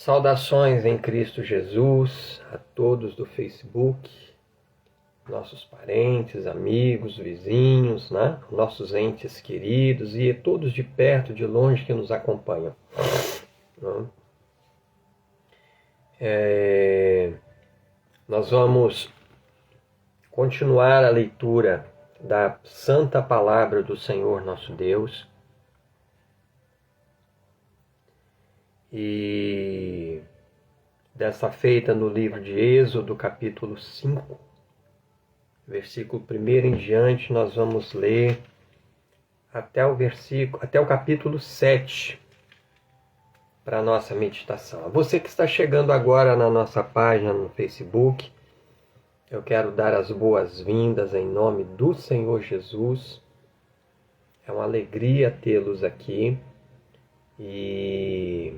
Saudações em Cristo Jesus a todos do Facebook, nossos parentes, amigos, vizinhos, né? Nossos entes queridos e todos de perto, de longe que nos acompanham. Nós vamos continuar a leitura da Santa Palavra do Senhor nosso Deus. E dessa feita no livro de Êxodo, capítulo 5, versículo 1 em diante, nós vamos ler até o capítulo 7 para a nossa meditação. Você que está chegando agora na nossa página no Facebook, eu quero dar as boas-vindas em nome do Senhor Jesus. É uma alegria tê-los aqui e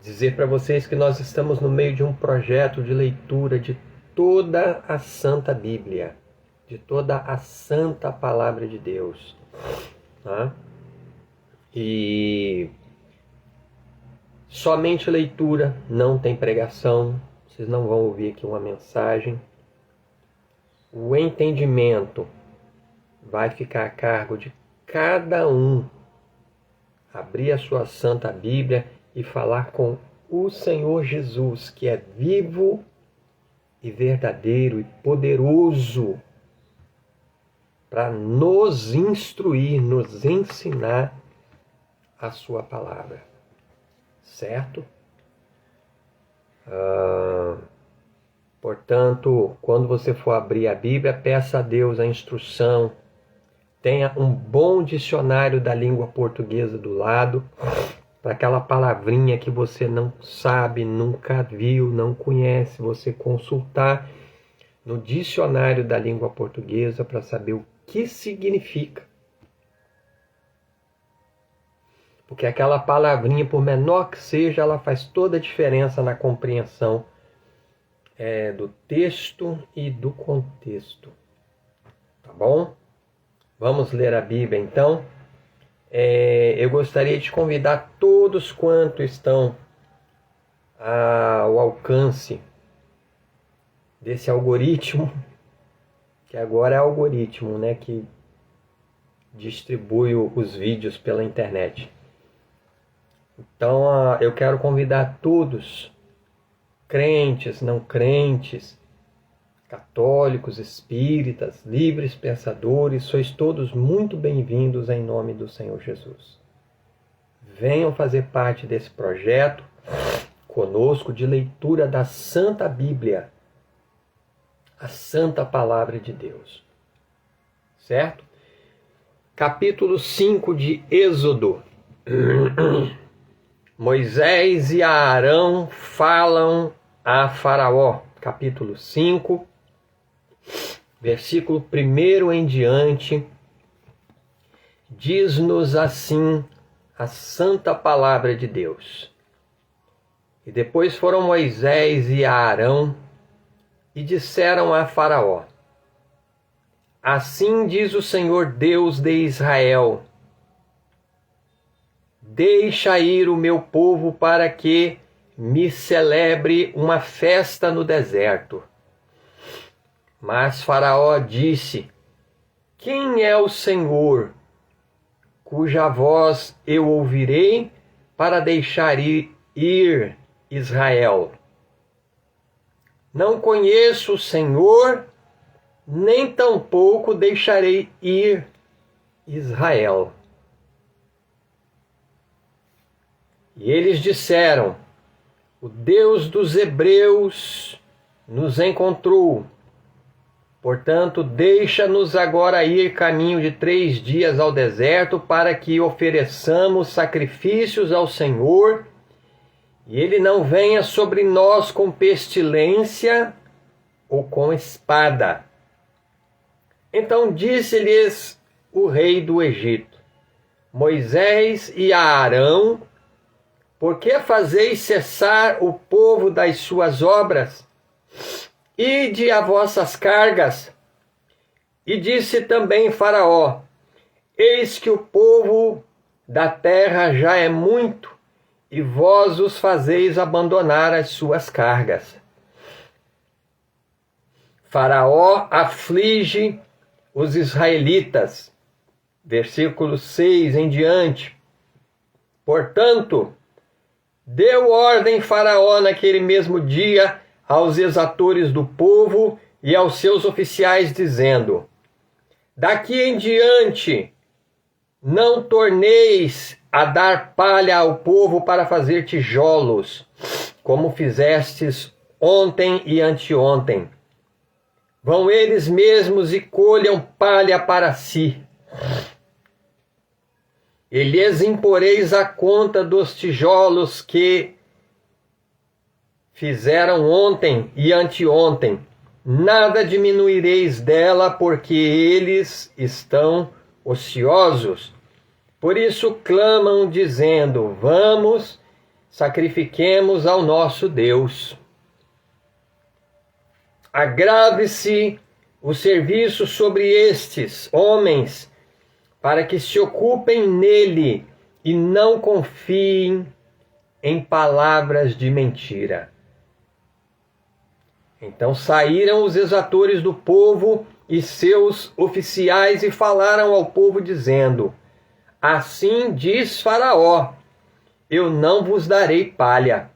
dizer para vocês que nós estamos no meio de um projeto de leitura de toda a Santa Bíblia, de toda a Santa Palavra de Deus. Tá? E somente leitura, não tem pregação, vocês não vão ouvir aqui uma mensagem. O entendimento vai ficar a cargo de cada um abrir a sua Santa Bíblia e falar com o Senhor Jesus, que é vivo e verdadeiro e poderoso para nos instruir, nos ensinar a sua palavra. Certo? Portanto, quando você for abrir a Bíblia, peça a Deus a instrução. Tenha um bom dicionário da língua portuguesa do lado, para aquela palavrinha que você não sabe, nunca viu, não conhece, você consultar no dicionário da língua portuguesa para saber o que significa. Porque aquela palavrinha, por menor que seja, ela faz toda a diferença na compreensão do texto e do contexto. Tá bom? Vamos ler a Bíblia então. Eu gostaria de convidar todos quantos estão ao alcance desse algoritmo, que agora é algoritmo, né, que distribui os vídeos pela internet. Então eu quero convidar todos, crentes, não crentes, católicos, espíritas, livres pensadores, sois todos muito bem-vindos em nome do Senhor Jesus. Venham fazer parte desse projeto conosco de leitura da Santa Bíblia, a Santa Palavra de Deus. Certo? Capítulo 5 de Êxodo. Moisés e Arão falam a Faraó. Capítulo 5. Versículo 1 em diante, diz-nos assim a santa palavra de Deus. E depois foram Moisés e Arão e disseram a Faraó: Assim diz o Senhor Deus de Israel: Deixa ir o meu povo para que me celebre uma festa no deserto. Mas Faraó disse: Quem é o Senhor, cuja voz eu ouvirei para deixar ir Israel? Não conheço o Senhor, nem tampouco deixarei ir Israel. E eles disseram: O Deus dos Hebreus nos encontrou. Portanto, deixa-nos agora ir caminho de 3 dias ao deserto para que ofereçamos sacrifícios ao Senhor e Ele não venha sobre nós com pestilência ou com espada. Então disse-lhes o rei do Egito: Moisés e Arão, por que fazeis cessar o povo das suas obras? Ide a vossas cargas. E disse também Faraó: Eis que o povo da terra já é muito, e vós os fazeis abandonar as suas cargas. Faraó aflige os israelitas. Versículo 6 em diante. Portanto, deu ordem Faraó naquele mesmo dia aos exatores do povo e aos seus oficiais, dizendo: daqui em diante não torneis a dar palha ao povo para fazer tijolos, como fizestes ontem e anteontem. Vão eles mesmos e colham palha para si. E lhes imporeis a conta dos tijolos que fizeram ontem e anteontem. Nada diminuireis dela, porque eles estão ociosos. Por isso clamam, dizendo: vamos, sacrifiquemos ao nosso Deus. Agrave-se o serviço sobre estes homens, para que se ocupem nele e não confiem em palavras de mentira. Então saíram os exatores do povo e seus oficiais e falaram ao povo, dizendo: assim diz Faraó: eu não vos darei palha.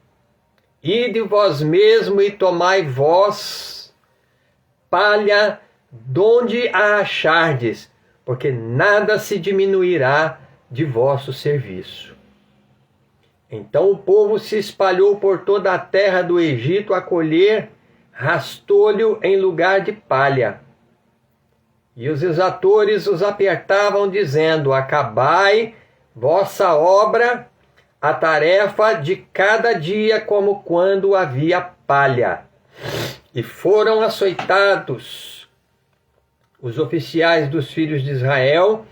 Ide vós mesmo e tomai vós palha donde a achardes, porque nada se diminuirá de vosso serviço. Então o povo se espalhou por toda a terra do Egito a colher rastolho em lugar de palha. E os exatores os apertavam, dizendo: acabai vossa obra, a tarefa de cada dia, como quando havia palha. E foram açoitados os oficiais dos filhos de Israel,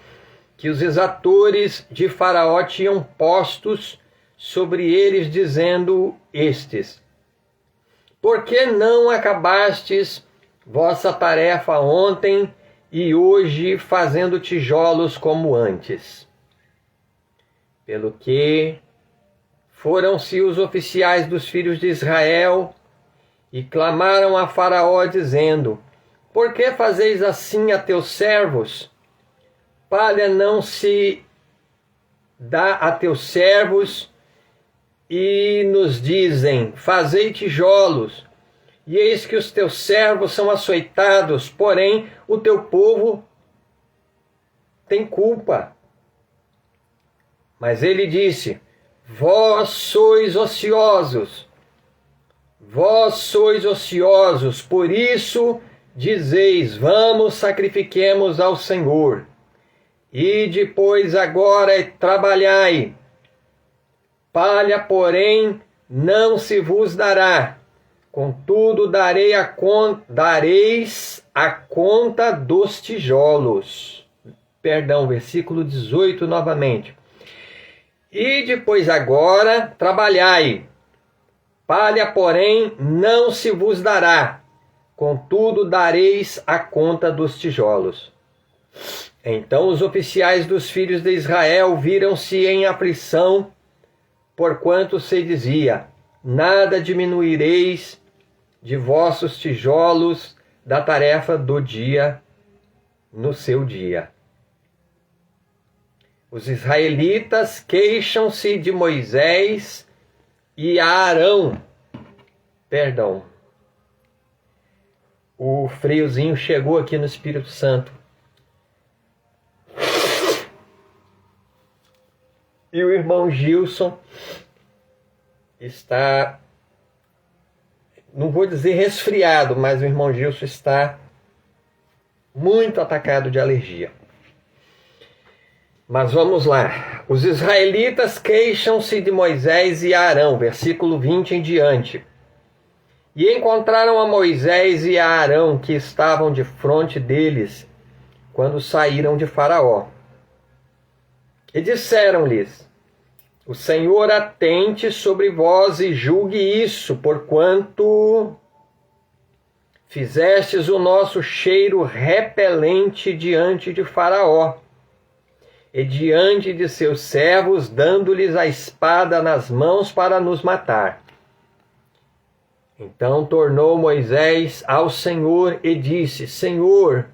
que os exatores de Faraó tinham postos sobre eles, dizendo estes: por que não acabastes vossa tarefa ontem e hoje, fazendo tijolos como antes? Pelo que foram-se os oficiais dos filhos de Israel e clamaram a Faraó, dizendo: por que fazeis assim a teus servos? Palha não se dá a teus servos, e nos dizem: fazei tijolos. E eis que os teus servos são açoitados, porém o teu povo tem culpa. Mas ele disse: vós sois ociosos, por isso dizeis: vamos, sacrifiquemos ao Senhor. E depois agora trabalhai. Palha, porém, não se vos dará. Contudo, dareis a conta dos tijolos. Versículo 18 novamente. E depois agora trabalhai. Palha, porém, não se vos dará. Contudo, dareis a conta dos tijolos. Então os oficiais dos filhos de Israel viram-se em aflição, porquanto se dizia: nada diminuireis de vossos tijolos da tarefa do dia no seu dia. Os israelitas queixam-se de Moisés e Arão. O friozinho chegou aqui no Espírito Santo. E o irmão Gilson está, não vou dizer resfriado, mas o irmão Gilson está muito atacado de alergia. Mas vamos lá. Os israelitas queixam-se de Moisés e Arão, versículo 20 em diante. E encontraram a Moisés e a Arão, que estavam de fronte deles, quando saíram de Faraó. E disseram-lhes: o Senhor atente sobre vós e julgue isso, porquanto fizestes o nosso cheiro repelente diante de Faraó. e diante de seus servos, dando-lhes a espada nas mãos para nos matar. Então tornou Moisés ao Senhor e disse: Senhor,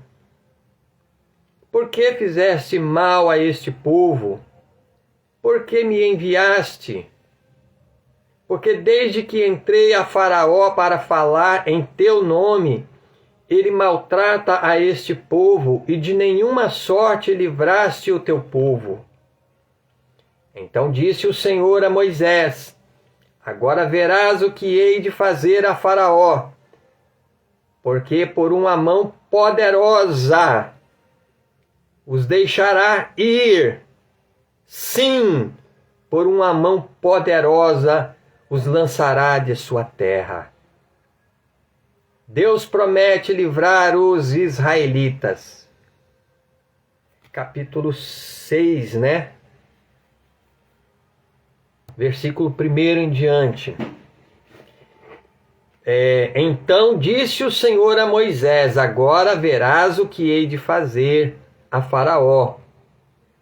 por que fizeste mal a este povo? Por que me enviaste? Porque desde que entrei a Faraó para falar em teu nome, ele maltrata a este povo, e de nenhuma sorte livraste o teu povo. Então disse o Senhor a Moisés: Agora verás o que hei de fazer a Faraó, porque por uma mão poderosa os deixará ir. Sim, por uma mão poderosa os lançará de sua terra. Deus promete livrar os israelitas. Capítulo 6, né? Versículo 1 em diante. Então disse o Senhor a Moisés: Agora verás o que hei de fazer a Faraó,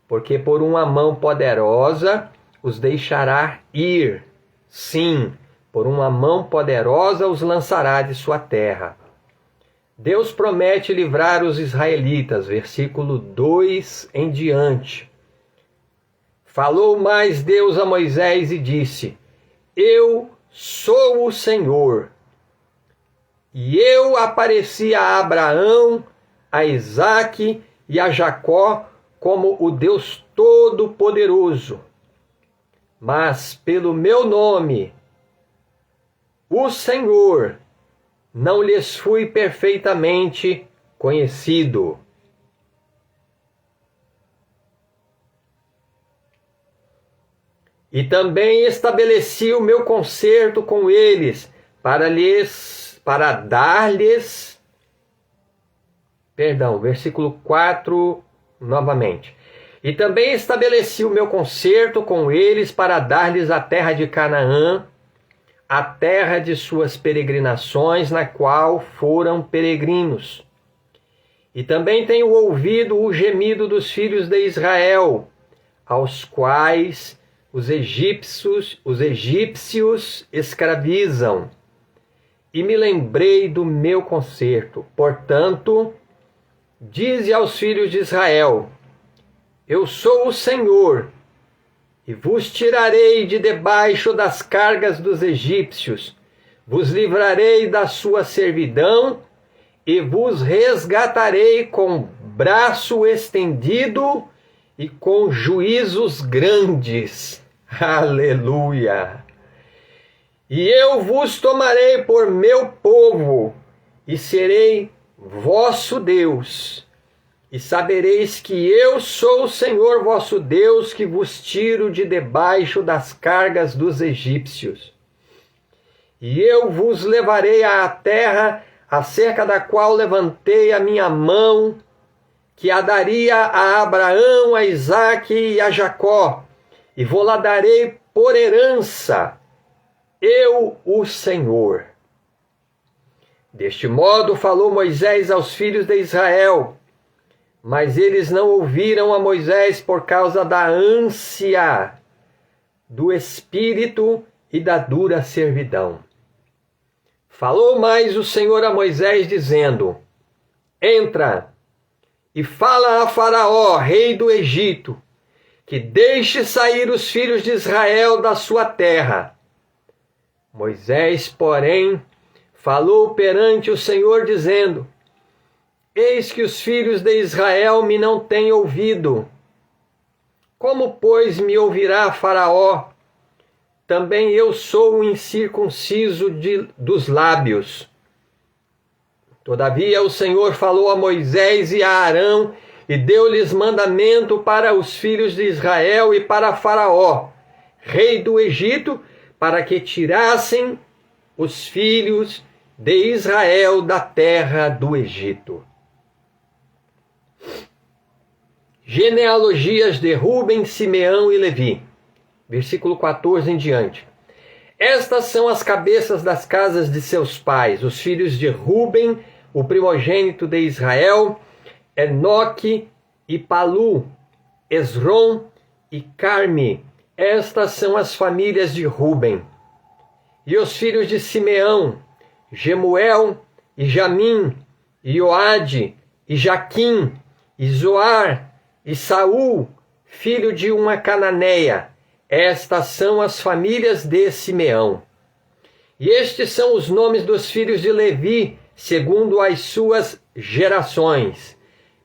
porque por uma mão poderosa os deixará ir. Sim, por uma mão poderosa os lançará de sua terra. Deus promete livrar os israelitas. Versículo 2 em diante. Falou mais Deus a Moisés e disse: Eu sou o Senhor. E eu apareci a Abraão, a Isaque e a Jacó como o Deus Todo-Poderoso. Mas pelo meu nome, o Senhor, não lhes fui perfeitamente conhecido. E também estabeleci o meu concerto com eles, versículo 4 novamente. E também estabeleci o meu concerto com eles para dar-lhes a terra de Canaã, a terra de suas peregrinações, na qual foram peregrinos. E também tenho ouvido o gemido dos filhos de Israel, aos quais os egípcios escravizam. E me lembrei do meu concerto. Portanto, dize aos filhos de Israel: Eu sou o Senhor, e vos tirarei de debaixo das cargas dos egípcios, vos livrarei da sua servidão, e vos resgatarei com braço estendido e com juízos grandes. Aleluia! E eu vos tomarei por meu povo, e serei vosso Deus. E sabereis que eu sou o Senhor vosso Deus, que vos tiro de debaixo das cargas dos egípcios. E eu vos levarei à terra, acerca da qual levantei a minha mão, que a daria a Abraão, a Isaque e a Jacó, e vou-la darei por herança, eu, o Senhor. Deste modo falou Moisés aos filhos de Israel, mas eles não ouviram a Moisés por causa da ânsia do espírito e da dura servidão. Falou mais o Senhor a Moisés, dizendo: Entra e fala a Faraó, rei do Egito, que deixe sair os filhos de Israel da sua terra. Moisés, porém, falou perante o Senhor, dizendo: Eis que os filhos de Israel me não têm ouvido. Como, pois, me ouvirá Faraó? Também eu sou um incircunciso dos lábios. Todavia o Senhor falou a Moisés e a Arão, e deu-lhes mandamento para os filhos de Israel e para Faraó, rei do Egito, para que tirassem os filhos de Israel da terra do Egito. Genealogias de Ruben, Simeão e Levi. Versículo 14 em diante. Estas são as cabeças das casas de seus pais, os filhos de Ruben, o primogênito de Israel, Enoque e Palu. Esrom e Carme. Estas são as famílias de Ruben. E os filhos de Simeão, Gemuel e Jamim, e Oade, e Jaquim, e Zoar, e Saul, filho de uma cananeia. Estas são as famílias de Simeão. E estes são os nomes dos filhos de Levi, segundo as suas gerações: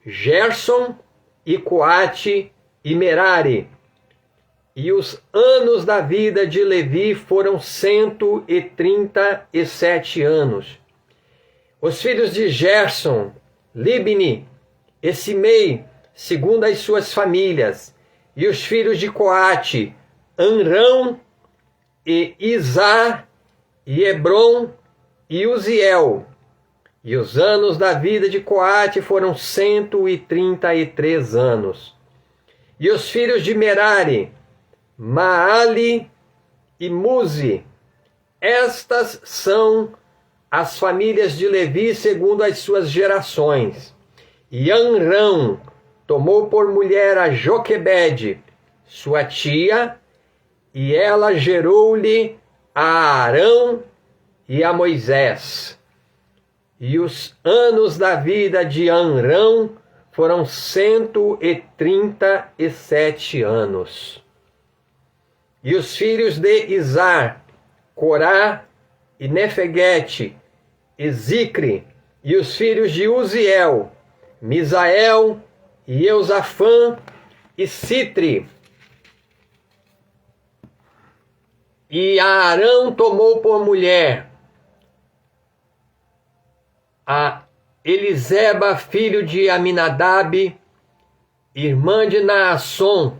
Gerson, e Coate, e Merari. E os anos da vida de Levi foram 137 anos. Os filhos de Gerson, Libni e Simei, segundo as suas famílias. E os filhos de Coate, Amrão e Izar, e Hebron e Uziel. E os anos da vida de Coate foram 133 anos. E os filhos de Merari, Maali e Muzi. Estas são as famílias de Levi segundo as suas gerações. E Amrão tomou por mulher a Joquebede, sua tia, e ela gerou-lhe a Arão e a Moisés. E os anos da vida de Amrão foram 137 anos. E os filhos de Izar, Corá e Nefeguete, e Zicre. E os filhos de Uziel, Misael e Eusafã e Citri. E Arão tomou por mulher a Eliseba, filho de Aminadab, irmã de Naasson,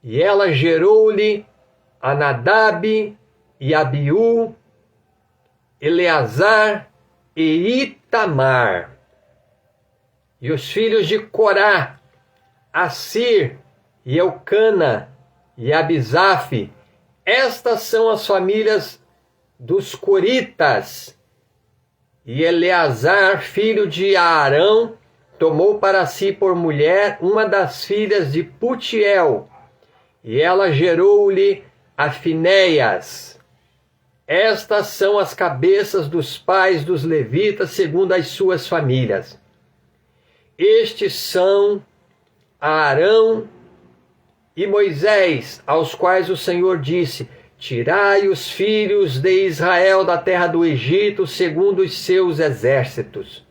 e ela gerou-lhe a Nadab e Abiú, Eleazar e Itamar. E os filhos de Corá, Assir e Eucana e Abisaf. Estas são as famílias dos coritas. E Eleazar, filho de Arão, tomou para si por mulher uma das filhas de Putiel, e ela gerou-lhe a Finéias. Estas são as cabeças dos pais dos levitas segundo as suas famílias. Estes são Arão e Moisés, aos quais o Senhor disse: tirai os filhos de Israel da terra do Egito segundo os seus exércitos.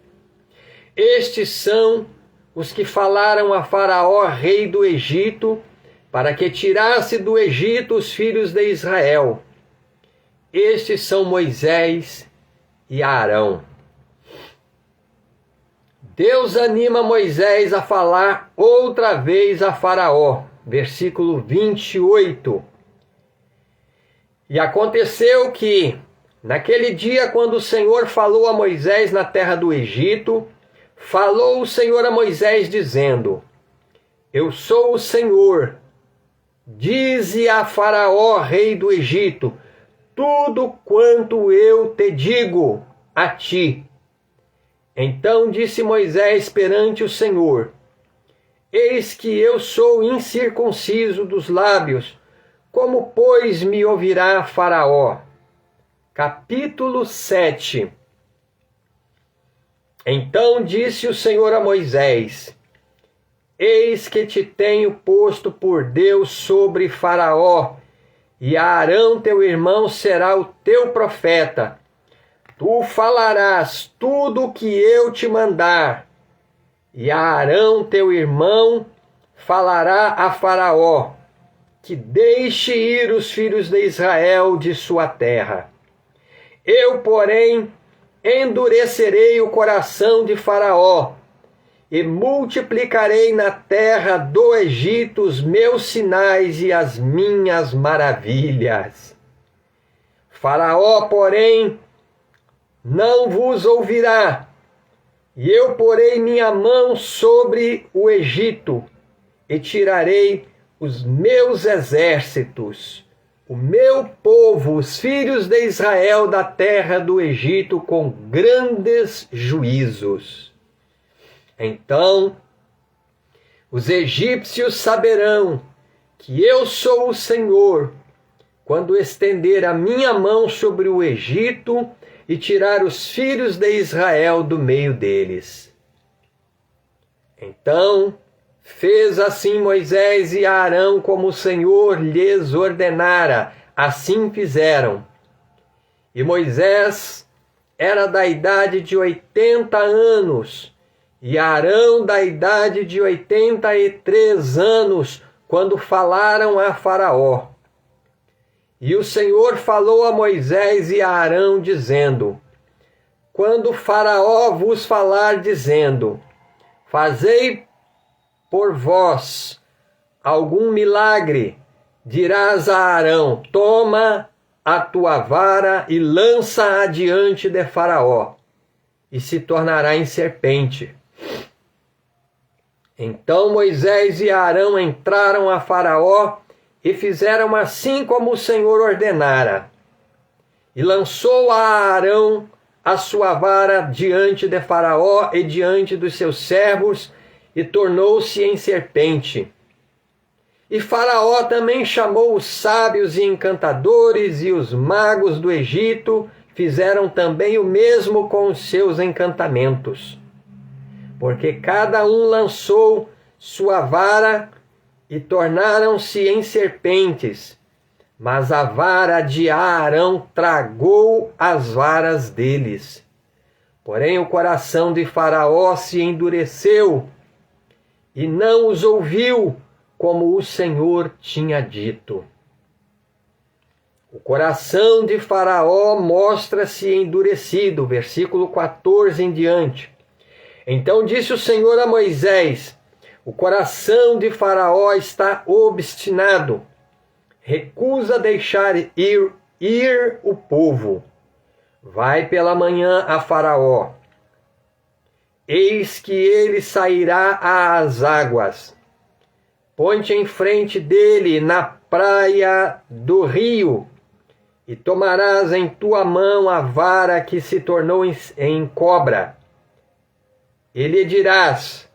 Estes são os que falaram a Faraó, rei do Egito, para que tirasse do Egito os filhos de Israel. Estes são Moisés e Arão. Deus anima Moisés a falar outra vez a Faraó. Versículo 28. E aconteceu que, naquele dia, quando o Senhor falou a Moisés na terra do Egito, falou o Senhor a Moisés, dizendo: eu sou o Senhor. Dize a Faraó, rei do Egito, tudo quanto eu te digo a ti. Então disse Moisés perante o Senhor: eis que eu sou incircunciso dos lábios, como, pois, me ouvirá Faraó? Capítulo 7. Então disse o Senhor a Moisés: eis que te tenho posto por Deus sobre Faraó, e Arão teu irmão será o teu profeta. Tu falarás tudo o que eu te mandar, e Arão teu irmão falará a Faraó, que deixe ir os filhos de Israel de sua terra. Eu, porém, endurecerei o coração de Faraó, e multiplicarei na terra do Egito os meus sinais e as minhas maravilhas. Faraó, porém, não vos ouvirá, e eu porei minha mão sobre o Egito, e tirarei os meus exércitos, o meu povo, os filhos de Israel da terra do Egito, com grandes juízos. Então Os egípcios saberão que eu sou o Senhor, quando estender a minha mão sobre o Egito e tirar os filhos de Israel do meio deles. Então fez assim Moisés e Arão como o Senhor lhes ordenara, assim fizeram. E Moisés era da idade de 80 anos, e Arão da idade de 83 anos, quando falaram a Faraó. E o Senhor falou a Moisés e a Arão, dizendo: quando Faraó vos falar, dizendo: fazei por vós algum milagre, dirás a Arão: toma a tua vara e lança-a diante de Faraó, e se tornará em serpente. Então Moisés e Arão entraram a Faraó e fizeram assim como o Senhor ordenara. E lançou a Arão a sua vara diante de Faraó e diante dos seus servos, e tornou-se em serpente. E Faraó também chamou os sábios e encantadores e os magos do Egito, fizeram também o mesmo com os seus encantamentos. Porque cada um lançou sua vara e tornaram-se em serpentes, mas a vara de Arão tragou as varas deles. Porém o coração de Faraó se endureceu e não os ouviu, como o Senhor tinha dito. O coração de Faraó mostra-se endurecido, versículo 14 em diante. Então disse o Senhor a Moisés: o coração de Faraó está obstinado, recusa deixar ir o povo. Vai pela manhã a Faraó, eis que ele sairá às águas. Põe-te em frente dele na praia do rio, e tomarás em tua mão a vara que se tornou em cobra. E lhe dirás: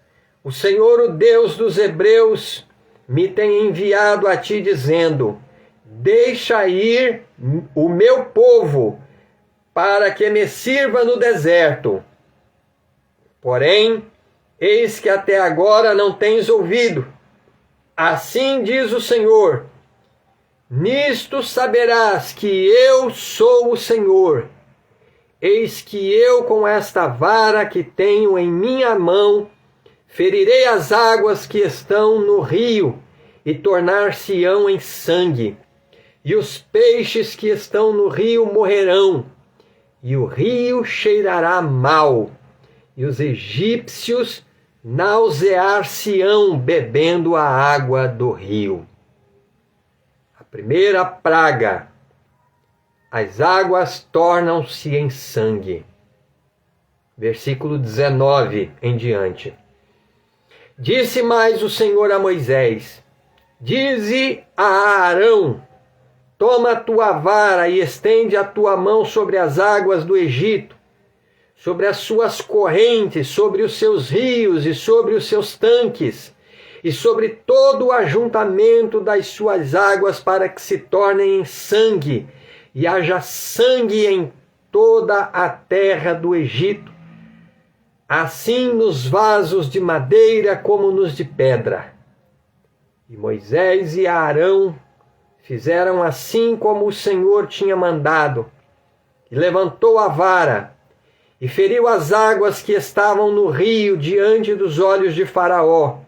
o Senhor, o Deus dos hebreus, me tem enviado a ti, dizendo: deixa ir o meu povo, para que me sirva no deserto. Porém, eis que até agora não tens ouvido. Assim diz o Senhor: nisto saberás que eu sou o Senhor. Eis que eu, com esta vara que tenho em minha mão, ferirei as águas que estão no rio, e tornar-se-ão em sangue. E os peixes que estão no rio morrerão, e o rio cheirará mal, e os egípcios nausear-se-ão bebendo a água do rio. A primeira praga: as águas tornam-se em sangue. Versículo 19 em diante. Disse mais o Senhor a Moisés: dize a Arão: toma a tua vara e estende a tua mão sobre as águas do Egito, sobre as suas correntes, sobre os seus rios e sobre os seus tanques, e sobre todo o ajuntamento das suas águas, para que se tornem em sangue, e haja sangue em toda a terra do Egito, assim nos vasos de madeira como nos de pedra. E Moisés e Arão fizeram assim como o Senhor tinha mandado, e levantou a vara, e feriu as águas que estavam no rio diante dos olhos de Faraó,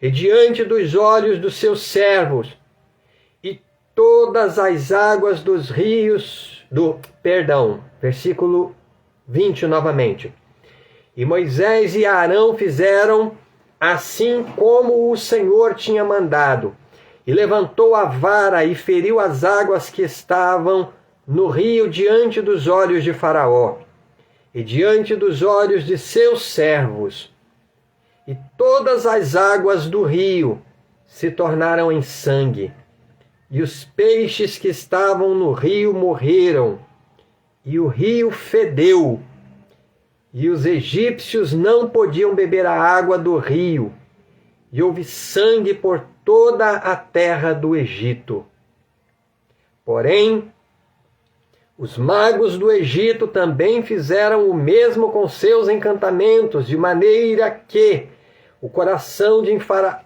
e diante dos olhos dos seus servos, e todas as águas dos rios, versículo 20 novamente. E Moisés e Arão fizeram assim como o Senhor tinha mandado, e levantou a vara e feriu as águas que estavam no rio diante dos olhos de Faraó, e diante dos olhos de seus servos. E todas as águas do rio se tornaram em sangue, e os peixes que estavam no rio morreram, e o rio fedeu, e os egípcios não podiam beber a água do rio, e houve sangue por toda a terra do Egito. Porém, os magos do Egito também fizeram o mesmo com seus encantamentos, de maneira que o coração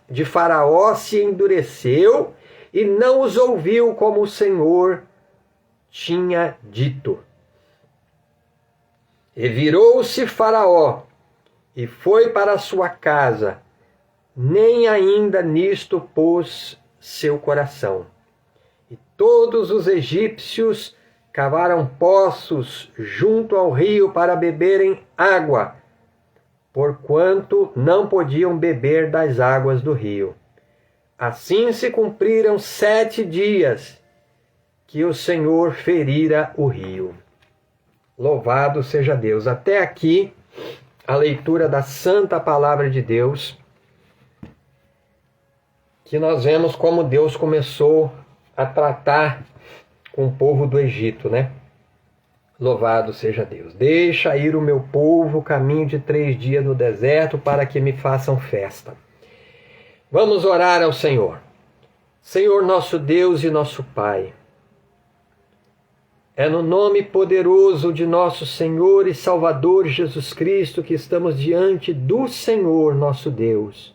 de Faraó se endureceu e não os ouviu como o Senhor tinha dito. E virou-se Faraó e foi para sua casa, nem ainda nisto pôs seu coração. E todos os egípcios cavaram poços junto ao rio para beberem água, porquanto não podiam beber das águas do rio. Assim se cumpriram 7 dias que o Senhor ferira o rio. Louvado seja Deus. Até aqui a leitura da Santa Palavra de Deus, que nós vemos como Deus começou a tratar com o povo do Egito, né? Louvado seja Deus. Deixa ir o meu povo caminho de 3 dias no deserto para que me façam festa. Vamos orar ao Senhor. Senhor nosso Deus e nosso Pai, é no nome poderoso de nosso Senhor e Salvador Jesus Cristo que estamos diante do Senhor nosso Deus,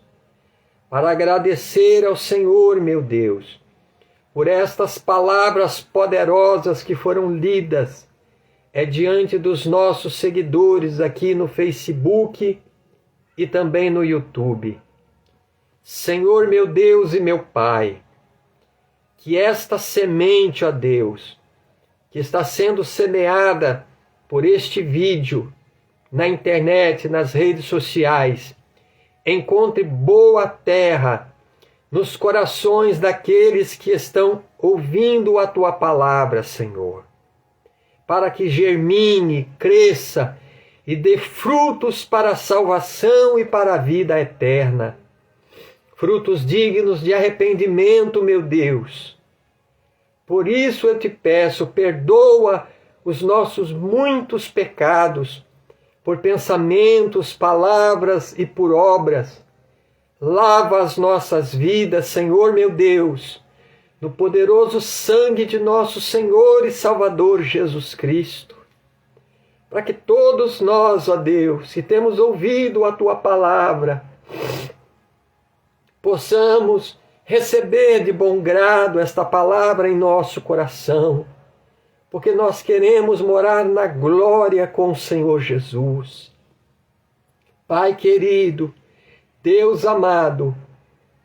para agradecer ao Senhor, meu Deus, por estas palavras poderosas que foram lidas diante dos nossos seguidores aqui no Facebook e também no YouTube. Senhor, meu Deus e meu Pai, que esta semente, ó Deus, que está sendo semeada por este vídeo na internet, nas redes sociais, encontre boa terra nos corações daqueles que estão ouvindo a Tua palavra, Senhor, para que germine, cresça e dê frutos para a salvação e para a vida eterna. Frutos dignos de arrependimento, meu Deus. Por isso eu te peço, perdoa os nossos muitos pecados, por pensamentos, palavras e por obras. Lava as nossas vidas, Senhor meu Deus, no poderoso sangue de nosso Senhor e Salvador Jesus Cristo, para que todos nós, ó Deus, que temos ouvido a Tua palavra, possamos receber de bom grado esta palavra em nosso coração, porque nós queremos morar na glória com o Senhor Jesus. Pai querido, Deus amado,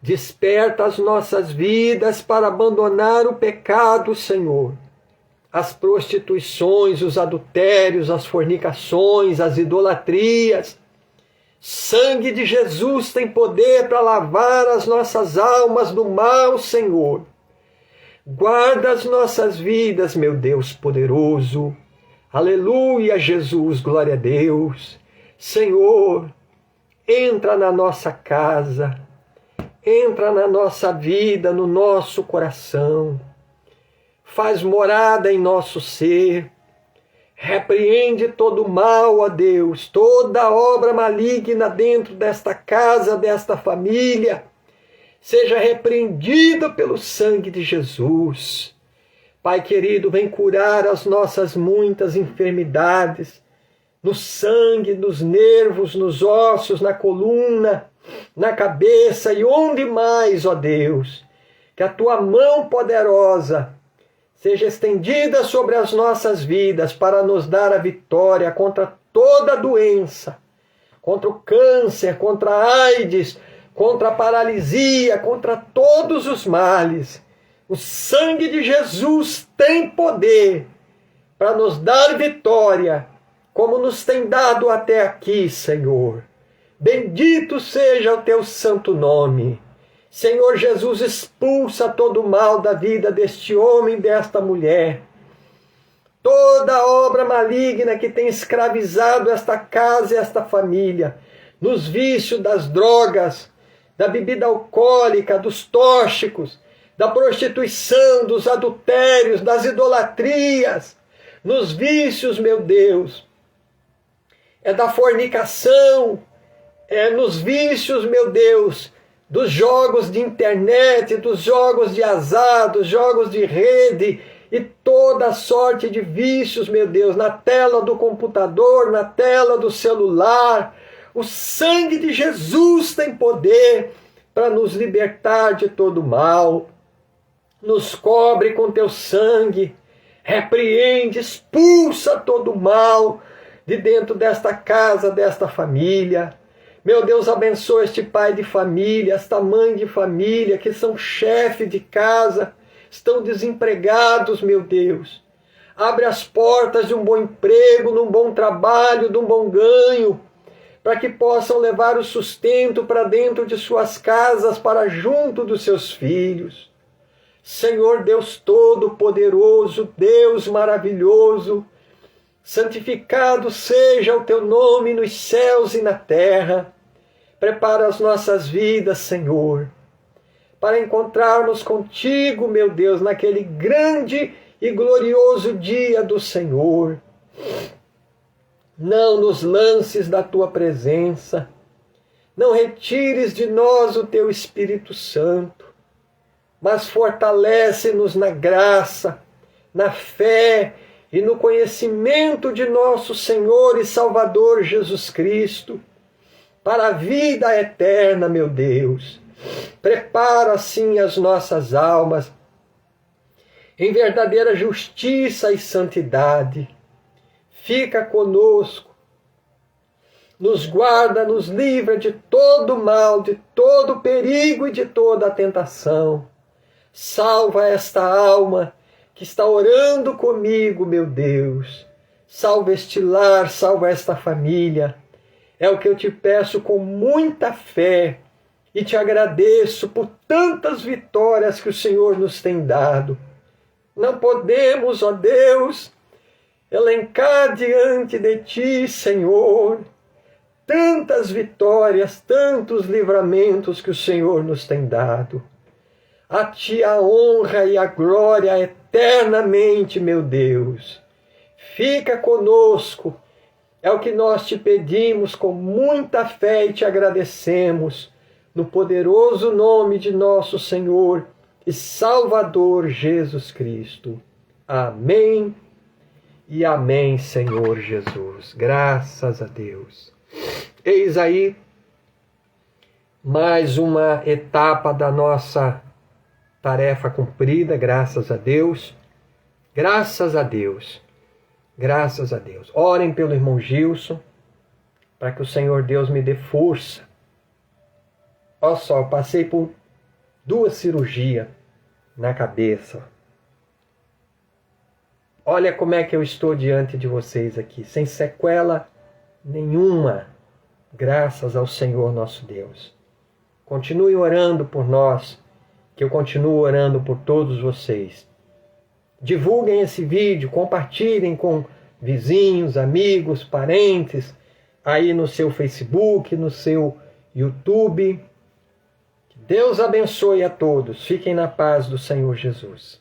desperta as nossas vidas para abandonar o pecado, Senhor, as prostituições, os adultérios, as fornicações, as idolatrias. Sangue de Jesus tem poder para lavar as nossas almas do mal, Senhor. Guarda as nossas vidas, meu Deus poderoso. Aleluia, Jesus, glória a Deus. Senhor, entra na nossa casa, entra na nossa vida, no nosso coração. Faz morada em nosso ser. Repreende todo mal, ó Deus, toda obra maligna dentro desta casa, desta família, seja repreendida pelo sangue de Jesus. Pai querido, vem curar as nossas muitas enfermidades, no sangue, nos nervos, nos ossos, na coluna, na cabeça e onde mais, ó Deus, que a Tua mão poderosa seja estendida sobre as nossas vidas para nos dar a vitória contra toda doença, contra o câncer, contra a AIDS, contra a paralisia, contra todos os males. O sangue de Jesus tem poder para nos dar vitória, como nos tem dado até aqui, Senhor. Bendito seja o Teu santo nome. Senhor Jesus, expulsa todo o mal da vida deste homem e desta mulher. Toda obra maligna que tem escravizado esta casa e esta família, nos vícios das drogas, da bebida alcoólica, dos tóxicos, da prostituição, dos adultérios, das idolatrias, nos vícios, meu Deus, da fornicação, nos vícios, meu Deus, dos jogos de internet, dos jogos de azar, dos jogos de rede e toda sorte de vícios, meu Deus, na tela do computador, na tela do celular. O sangue de Jesus tem poder para nos libertar de todo mal. Nos cobre com teu sangue, repreende, expulsa todo mal de dentro desta casa, desta família. Meu Deus, abençoa este pai de família, esta mãe de família, que são chefe de casa, estão desempregados, meu Deus. Abre as portas de um bom emprego, de um bom trabalho, de um bom ganho, para que possam levar o sustento para dentro de suas casas, para junto dos seus filhos. Senhor Deus Todo-Poderoso, Deus maravilhoso, santificado seja o teu nome nos céus e na terra. Prepara as nossas vidas, Senhor, para encontrarmos contigo, meu Deus, naquele grande e glorioso dia do Senhor. Não nos lances da tua presença, não retires de nós o teu Espírito Santo, mas fortalece-nos na graça, na fé e no conhecimento de nosso Senhor e Salvador Jesus Cristo, para a vida eterna, meu Deus. Prepara assim as nossas almas em verdadeira justiça e santidade. Fica conosco, nos guarda, nos livra de todo mal, de todo perigo e de toda tentação. Salva esta alma que está orando comigo, meu Deus. Salva este lar, salva esta família. É o que eu te peço com muita fé e te agradeço por tantas vitórias que o Senhor nos tem dado. Não podemos, ó Deus, elencar diante de ti, Senhor, tantas vitórias, tantos livramentos que o Senhor nos tem dado. A ti a honra e a glória eternamente, meu Deus. Fica conosco, é o que nós te pedimos com muita fé e te agradecemos, no poderoso nome de nosso Senhor e Salvador Jesus Cristo. Amém e amém, Senhor Jesus. Graças a Deus. Eis aí mais uma etapa da nossa tarefa cumprida, graças a Deus. Graças a Deus. Graças a Deus. Orem pelo irmão Gilson, para que o Senhor Deus me dê força. Olha só, eu passei por 2 cirurgias na cabeça. Olha como é que eu estou diante de vocês aqui, sem sequela nenhuma, graças ao Senhor nosso Deus. Continue orando por nós, que eu continuo orando por todos vocês. Divulguem esse vídeo, compartilhem com vizinhos, amigos, parentes, aí no seu Facebook, no seu YouTube. Que Deus abençoe a todos. Fiquem na paz do Senhor Jesus.